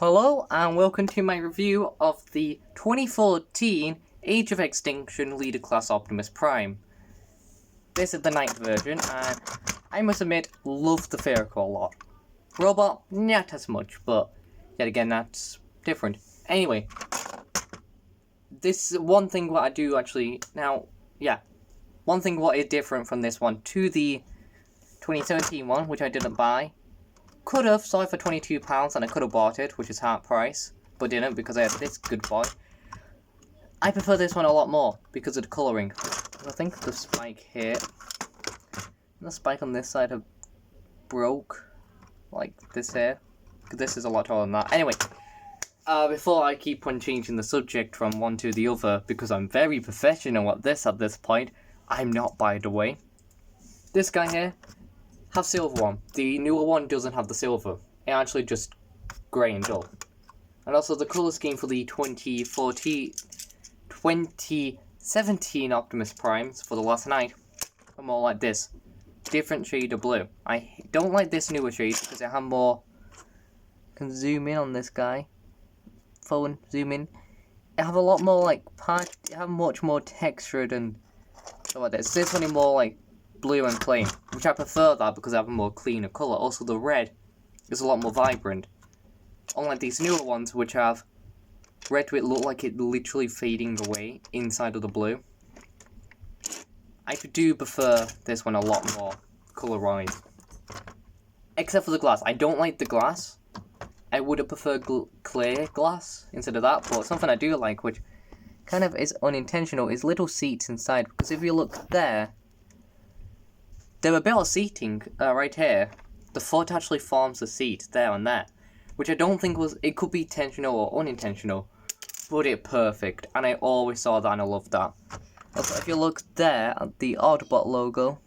Hello and welcome to my review of the 2014 Age of Extinction Leader Class Optimus Prime. This is the 9th version and I must admit, love the vehicle a lot. Robot, not as much, but yet again that's different. Anyway, this one thing what I do actually, one thing what is different from this one to the 2017 one, which I didn't buy. Could have sold for £22 and I could have bought it, which is half price, but didn't because I had this good boy. I prefer this one a lot more because of the colouring. I think the spike here, and the spike on this side have broke, like this here, because this is a lot taller than that. Anyway, before I keep on changing the subject from one to the other, because I'm very professional at this point, I'm not, by the way. This guy here, have silver one. The newer one doesn't have the silver. It actually just grey and dull. And also the colour scheme for the 2017 Optimus Primes for the last night are more like this. Different shade of blue. I don't like this newer shade because it has more... Can zoom in on this guy. Phone, zoom in. It have a lot more like it have much more texture than stuff like this. This one is more like blue and plain, which I prefer that because I have a more cleaner colour. Also the red is a lot more vibrant. Unlike these newer ones which have red to it look like it literally fading away inside of the blue. I do prefer this one a lot more colour-wise. Except for the glass. I don't like the glass. I would have preferred clear glass instead of that, but something I do like, which kind of is unintentional, is little seats inside. Because if you look there, there are a bit of seating right here. The foot actually forms the seat there and there, which I don't think was, it could be intentional or unintentional, but it's perfect, and I always saw that and I loved that. Also, if you look there at the Autobot logo,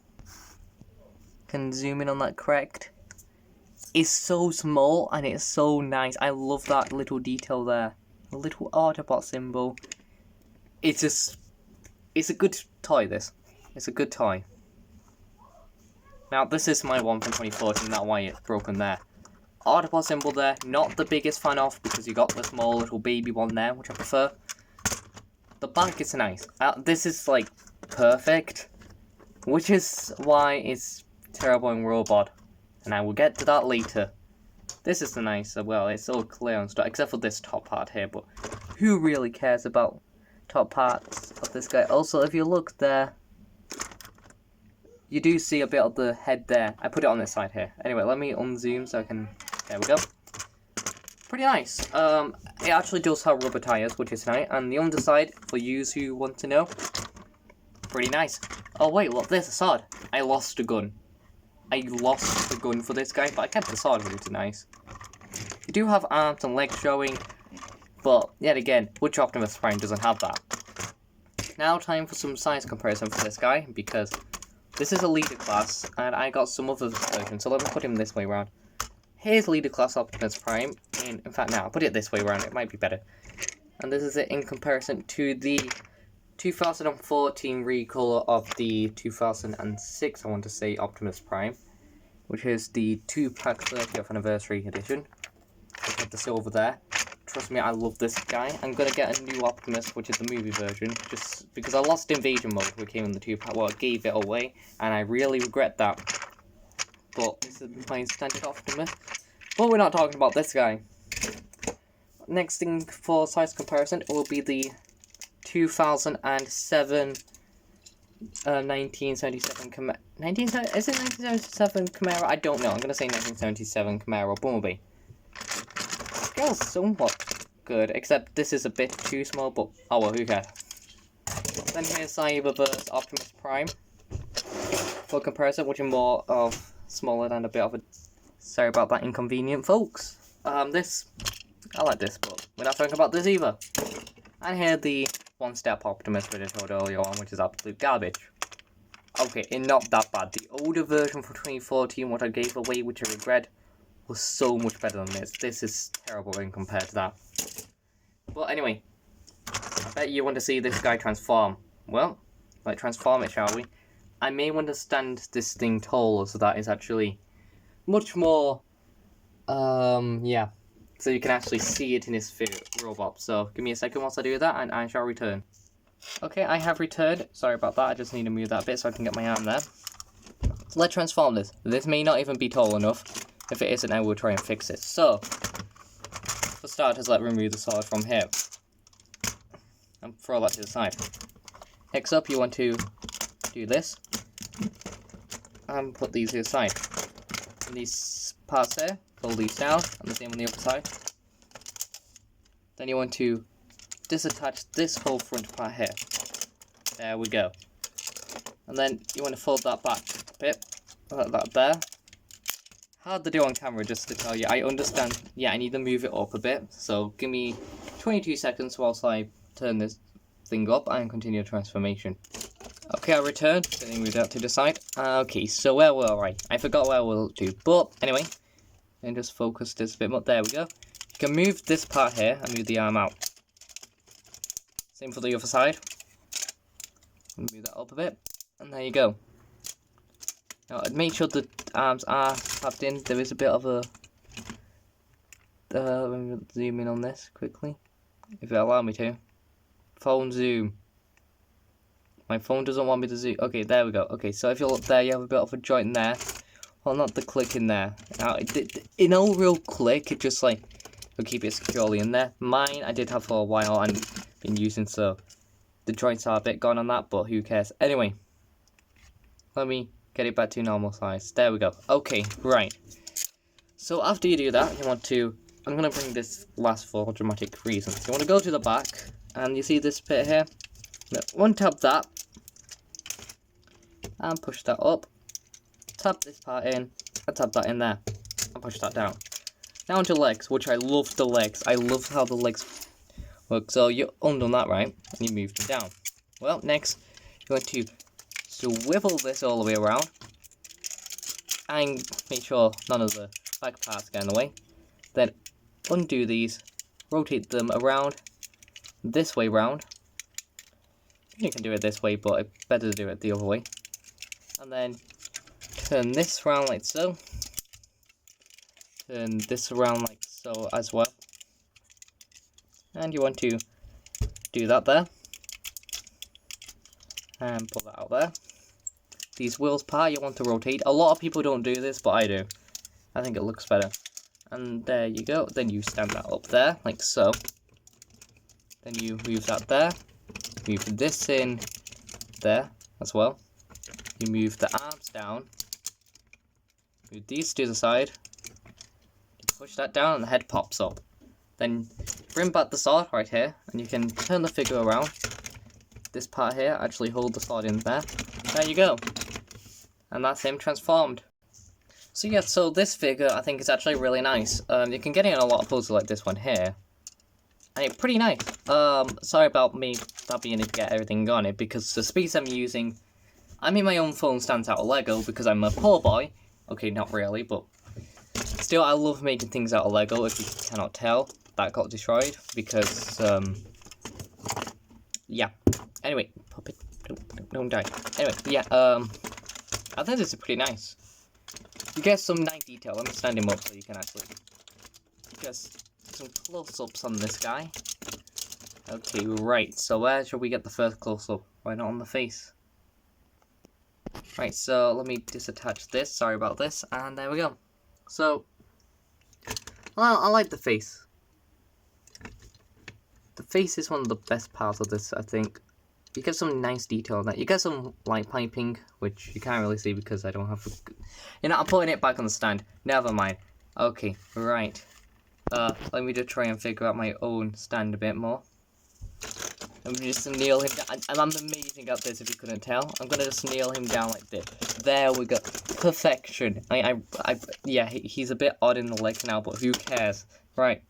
can zoom in on that correct, it's so small and it's so nice. I love that little detail there, the little Autobot symbol. It's just, it's a good toy, this. It's a good toy. Now, this is my one from 2014, that's why it's broken there. Autobot symbol there, not the biggest fan of, because you got the small little baby one there, which I prefer. The back is nice. This is, like, perfect, which is why it's terrible in Robot, and I will get to that later. This is the nice, well, it's all clear and stuff, except for this top part here, but who really cares about top parts of this guy? Also, if you look there, you do see a bit of the head there. I put it on this side here. Anyway, let me unzoom so I can... There we go. Pretty nice. It actually does have rubber tyres, which is nice. And the underside, for yous who want to know, pretty nice. Oh wait, look, there's a sword. I lost a gun. I lost the gun for this guy, but I kept the sword, which is nice. You do have arms and legs showing, but yet again, which Optimus Prime doesn't have that? Now time for some size comparison for this guy, because this is a leader class, and I got some other versions, so let me put him this way around. Here's leader class Optimus Prime, in fact now, I'll put it this way around, it might be better. And this is it in comparison to the 2014 recolor of the 2006, I want to say, Optimus Prime, which is the 2-pack 30th anniversary edition. I have the silver there. Trust me, I love this guy. I'm gonna get a new Optimus, which is the movie version, just because I lost Invasion Mode, which came in the 2-pack. Well, I gave it away, and I really regret that. But this is my standard Optimus. But we're not talking about this guy. Next thing for size comparison will be the 2007 1977 Camaro. Is it 1977 Camaro? I don't know. I'm gonna say 1977 Camaro Bumblebee. Scale's somewhat good, except this is a bit too small, but oh well, who cares. Then here's Cyberverse Optimus Prime for comparison, which is more of smaller and a bit of a... Sorry about that inconvenient, folks. I like this, but we're not talking about this either. And here the one-step Optimus which I showed earlier on, which is absolute garbage. Okay, it's not that bad. The older version from 2014, what I gave away, which I regret, was so much better than this. This is terrible in compared to that. But anyway, I bet you want to see this guy transform. Well, let's transform it, shall we? I may want to stand this thing taller so that is actually much more, so you can actually see it in his robot. So give me a second whilst I do that and I shall return. Okay, I have returned. Sorry about that, I just need to move that bit so I can get my arm there. So let's transform this. This may not even be tall enough. If it isn't, I will try and fix it. So, for starters, let's remove the sword from here. And throw that to the side. Next up, you want to do this. And put these to the side. And these parts there, pull these down, and the same on the other side. Then you want to disattach this whole front part here. There we go. And then you want to fold that back a bit, like that there. Hard to do on camera, just to tell you. I understand. Yeah, I need to move it up a bit. So give me 22 seconds whilst I turn this thing up and continue transformation. Okay, I returned. Then you move that to the side. Okay, so where were I? I forgot where we'll do. But anyway, and just focus this a bit more. There we go. You can move this part here and move the arm out. Same for the other side. Move that up a bit. And there you go. Now, make sure the arms are tapped in. There is a bit of a... let me zoom in on this quickly. If it allow me to. Phone zoom. My phone doesn't want me to zoom. Okay, there we go. Okay, so if you look there, you have a bit of a joint there. Well, not the click in there. Now, in no real click, it just like... will keep it securely in there. Mine, I did have for a while and been using, so... the joints are a bit gone on that, but who cares. Anyway. Let me get it back to normal size. There we go. Okay, right. So after you do that, you want to... I'm going to bring this last for dramatic reasons. You want to go to the back, and you see this bit here? Untap that. And push that up. Tap this part in, and tap that in there. And push that down. Now onto legs, which I love the legs. I love how the legs work. So you undone that, right? And you move them down. Well, next, you're going to swivel this all the way around and make sure none of the back parts get in the way. Then undo these, rotate them around this way round. You can do it this way, but it's better to do it the other way. And then turn this around like so. Turn this around like so as well. And you want to do that there. And pull that out there. These wheels part you want to rotate. A lot of people don't do this, but I do. I think it looks better. And there you go. Then you stand that up there, like so. Then you move that there. Move this in there as well. You move the arms down. Move these to the side. You push that down and the head pops up. Then bring back the sword right here. And you can turn the figure around. This part here, actually hold the sword in there. There you go. And that's him transformed. So yeah, so this figure I think is actually really nice. You can get it in a lot of poses like this one here. And it's pretty nice. Sorry about me not being able to get everything on it, because the specs I'm using... I mean, my own phone stands out of Lego because I'm a poor boy. Okay, not really, but... Still, I love making things out of Lego, if you cannot tell. That got destroyed because, yeah. Anyway, puppet, don't die. Anyway, yeah, I think this is pretty nice. You get some nice detail. Let me stand him up so you can actually just some close-ups on this guy. Okay, right. So where should we get the first close-up? Why not on the face? Right, so let me disattach this. Sorry about this. And there we go. So, well, I like the face. The face is one of the best parts of this, I think. You get some nice detail on that. You get some light piping, which you can't really see because I don't have a... You know, I'm putting it back on the stand. Never mind. Okay, right. Let me just try and figure out my own stand a bit more. Let me just kneel him down. And I'm amazing at this if you couldn't tell. I'm gonna just kneel him down like this. There we go. Perfection. Yeah, he's a bit odd in the leg now, but who cares? Right.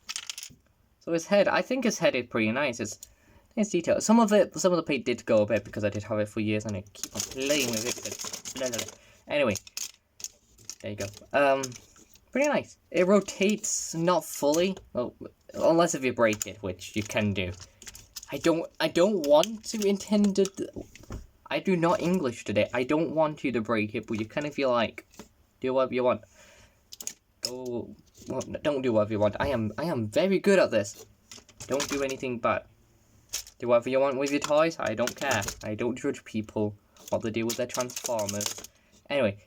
So his head, I think his head is pretty nice. It's detail. Some of the paint did go a bit because I did have it for years and I keep on playing with it. Anyway, there you go. Pretty nice. It rotates not fully, well, unless if you break it, which you can do. I don't want to intend to. I do not English today. I don't want you to break it, but you kind of feel like do whatever you want. Go well, don't do whatever you want. I am very good at this. Don't do anything bad. Do whatever you want with your toys. I don't care. I don't judge people what they do with their Transformers. Anyway,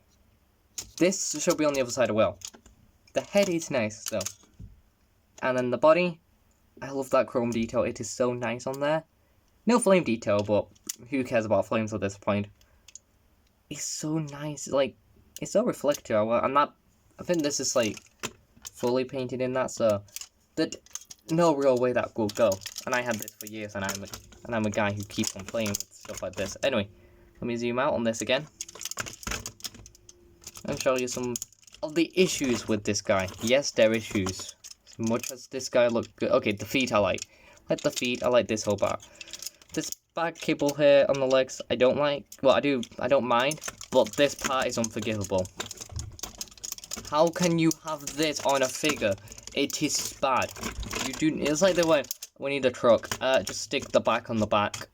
this should be on the other side of the wheel. The head is nice though. And then the body, I love that chrome detail. It is so nice on there. No flame detail, but who cares about flames at this point? It's so nice. Like, it's so reflective. I think this is like fully painted in that, so that no real way that will go. And I had this for years, and I'm a guy who keeps on playing with stuff like this. Anyway, let me zoom out on this again and show you some of the issues with this guy. Yes, there are issues. As much as this guy looked good. Okay, the feet I like. The feet, I like this whole part. This back cable here on the legs, I don't like. Well, I don't mind, but this part is unforgivable. How can you have this on a figure? It is bad. It's like they went, we need a truck. Just stick the back on the back.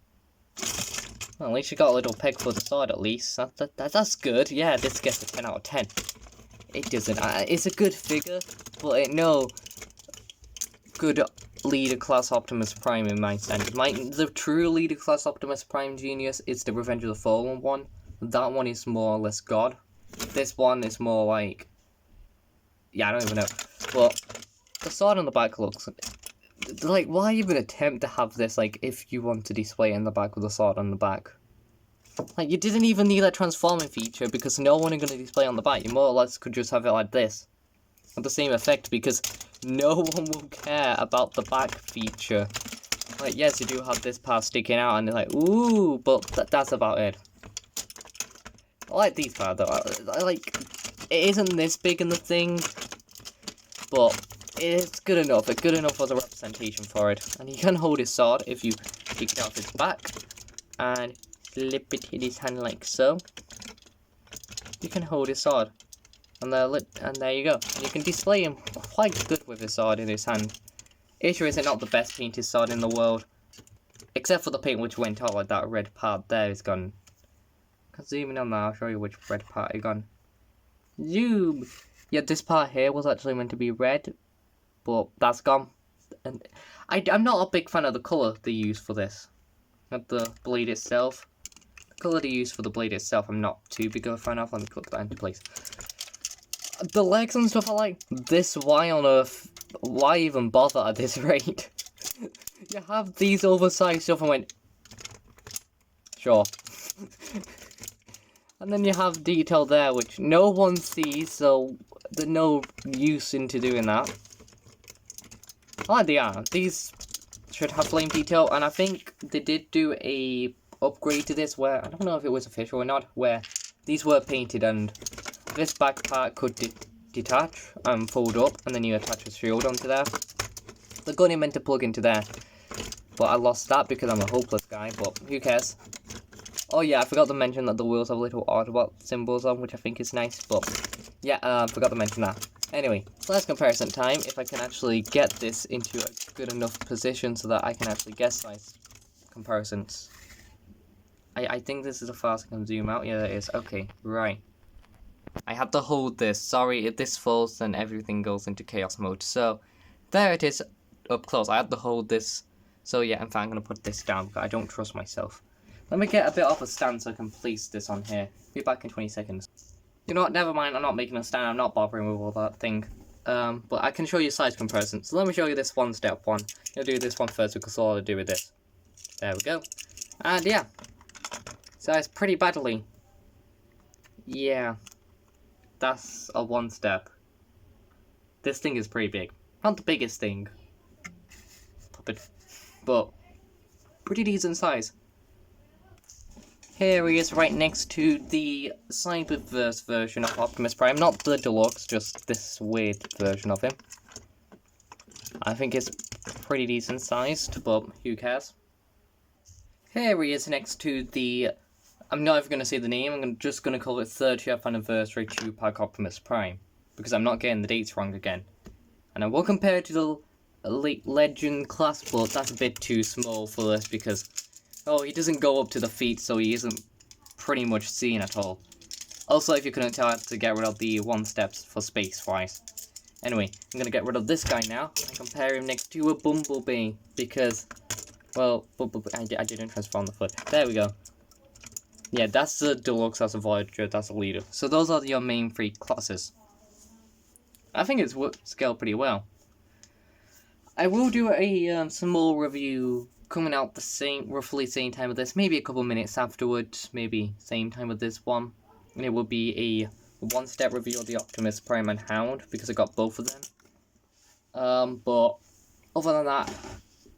Well, at least you got a little peg for the sword, at least. That's good. Yeah, this gets a 10 out of 10. It doesn't. It's a good figure, but it no good leader class Optimus Prime in my standard. The true leader class Optimus Prime genius is the Revenge of the Fallen one. That one is more or less God. This one is more like, yeah, I don't even know. But the sword on the back looks like, why even attempt to have this, like, if you want to display it in the back with a sword on the back? Like, you didn't even need that transforming feature because no one is going to display on the back. You more or less could just have it like this. With the same effect, because no one will care about the back feature. Like, yes, you do have this part sticking out and they're like, ooh, but that's about it. I like these parts though. I like, it isn't this big in the thing, but it's good enough. It's good enough as a representation for it. And he can hold his sword if you take it off his back and flip it in his hand like so. You can hold his sword. And there you go. And you can display him quite good with his sword in his hand. Issue is it not the best painted sword in the world. Except for the paint which went out, like that red part there is gone. Zoom in on that, I'll show you which red part is gone. Zoom! Yeah, this part here was actually meant to be red, but that's gone. And I'm not a big fan of the colour they use for this. Of the blade itself. The colour they use for the blade itself, I'm not too big of a fan of. Let me click that into place. The legs and stuff I like. This, why on earth? Why even bother at this rate? You have these oversized stuff and went, sure. And then you have detail there which no one sees, so there's no use into doing that. I like the art. These should have flame detail, and I think they did do a upgrade to this where, I don't know if it was official or not, where these were painted and this back part could detach and fold up, and then you attach a shield onto there. The gun is meant to plug into there, but I lost that because I'm a hopeless guy, but who cares. Oh yeah, I forgot to mention that the wheels have little Autobot symbols on, which I think is nice, but yeah, I forgot to mention that. Anyway, last comparison time, if I can actually get this into a good enough position so that I can actually get size comparisons. I think this is the fast I can zoom out. Yeah, it is. Okay, right. I have to hold this. Sorry, if this falls, then everything goes into chaos mode. So, there it is up close. I have to hold this. So yeah, in fact, I'm going to put this down because I don't trust myself. Let me get a bit off a stand so I can place this on here. Be back in 20 seconds. You know what, never mind, I'm not making a stand. I'm not bothering with all that thing. But I can show you size comparison. So let me show you this one step one. I'll do this one first because all I do with this. There we go. And yeah. Size pretty badly. Yeah. That's a one step. This thing is pretty big. Not the biggest thing. But pretty decent size. Here he is right next to the Cyberverse version of Optimus Prime. Not the deluxe, just this weird version of him. I think it's pretty decent sized, but who cares? Here he is next to the... I'm not even going to say the name, I'm just going to call it 30th Anniversary 2-Pack Optimus Prime. Because I'm not getting the dates wrong again. And I will compare it to the Elite Legend class, but that's a bit too small for this because... Oh, he doesn't go up to the feet, so he isn't pretty much seen at all. Also, if you couldn't tell, I had to get rid of the one steps for space-wise. Anyway, I'm gonna get rid of this guy now and compare him next to a Bumblebee because, well, I didn't transform the foot. There we go. Yeah, that's the Deluxe, that's a Voyager, that's a Leader. So those are your main 3 classes. I think it's scaled pretty well. I will do a small review coming out the roughly same time of this, maybe a couple minutes afterwards, maybe same time with this one. And it will be a one-step review of the Optimus Prime and Hound because I got both of them. But other than that,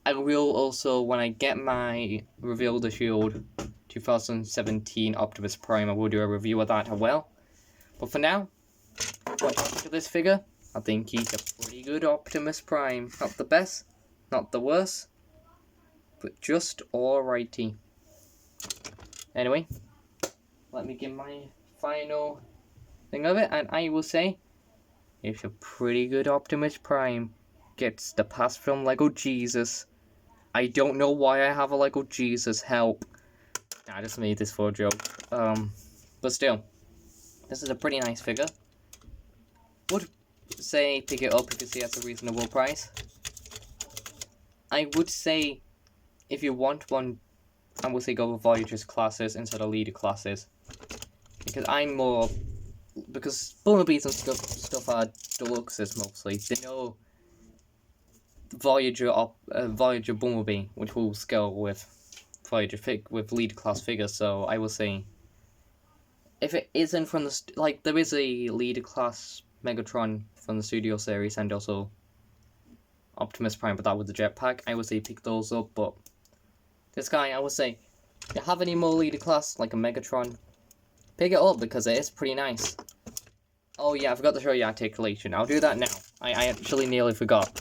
I will also, when I get my Reveal the Shield 2017 Optimus Prime, I will do a review of that as well. But for now, what I think of this figure, I think he's a pretty good Optimus Prime. Not the best, not the worst, but just alrighty. Anyway, let me give my final thing of it, and I will say, it's a pretty good Optimus Prime. Gets the pass from Lego Jesus. I don't know why I have a Lego Jesus, help. I just made this for a joke. But still, this is a pretty nice figure. Would say pick it up because he has a reasonable price. I would say if you want one, I would say go with Voyager's classes instead of Leader classes. Because Bumblebees and stuff are deluxes mostly. They know Voyager Bumblebee, which will scale with Voyager with Leader class figures. So I will say, if it isn't from the there is a Leader class Megatron from the Studio series and also Optimus Prime, but that with the jetpack. I would say pick those up, but this guy, I would say, if you have any more Leader class like a Megatron, pick it up because it is pretty nice. Oh yeah, I forgot to show you articulation. I'll do that now. I actually nearly forgot.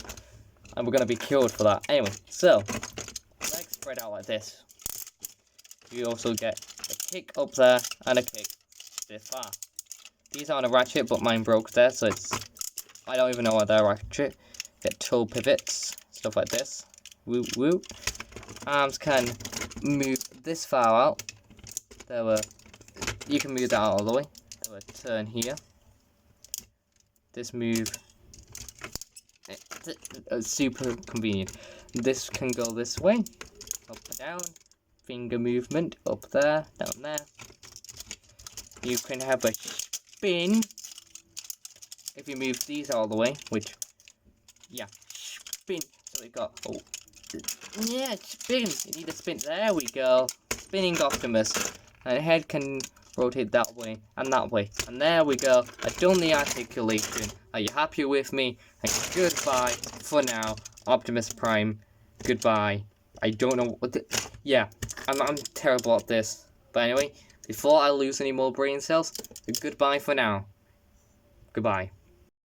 And we're going to be killed for that. Anyway, so, legs spread out like this. You also get a kick up there and a kick this far. These aren't a ratchet, but mine broke there, so I don't even know why they're ratchet. Get toe pivots, stuff like this. Woo woo. Arms can move this far out. You can move that out all the way. There were turn here. This move, super convenient. This can go this way, up and down. Finger movement, up there, down there. You can have a spin if you move these all the way, which, yeah, spin. So we got, oh, yeah, spin. You need a spin. There we go. Spinning Optimus. And the head can rotate that way and that way. And there we go. I've done the articulation. Are you happy with me? And goodbye for now. Optimus Prime. Goodbye. I don't know what yeah, I'm terrible at this. But anyway, before I lose any more brain cells, goodbye for now. Goodbye.